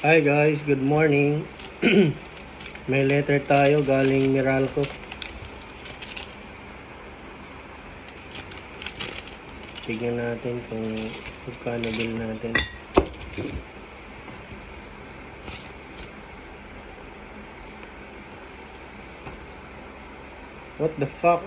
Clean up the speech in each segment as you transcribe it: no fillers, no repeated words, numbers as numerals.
Hi guys, good morning. May letter tayo galing Meralco. Tignan natin kung magkano bill natin. What the fuck?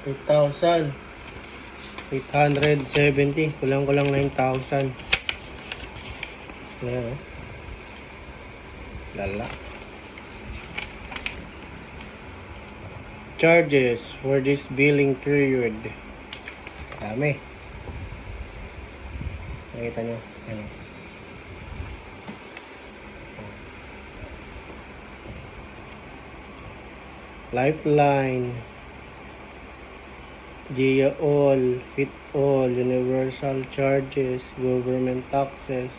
$8,870. Kulang-kulang 9,000. Ayan. Lala. Charges for this billing period. Dami. Nakita nyo? Ano? Lifeline. GIA all, fit all, universal charges, government taxes,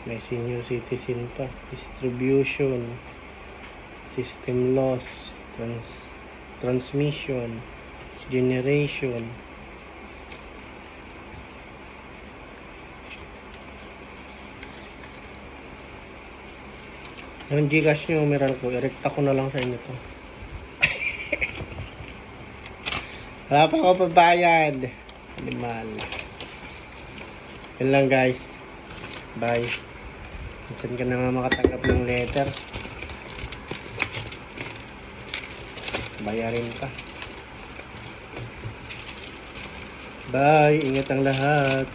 may senior citizen pa, distribution, system loss, transmission, generation. Yung Gcash nyo, Meralco, irekta ko na lang sa inyo to. Wala pa ako pabayad. Animal. Yun lang guys. Bye. Saan ka na nga makatanggap ng letter? Bayarin pa. Bye. Ingat ang lahat.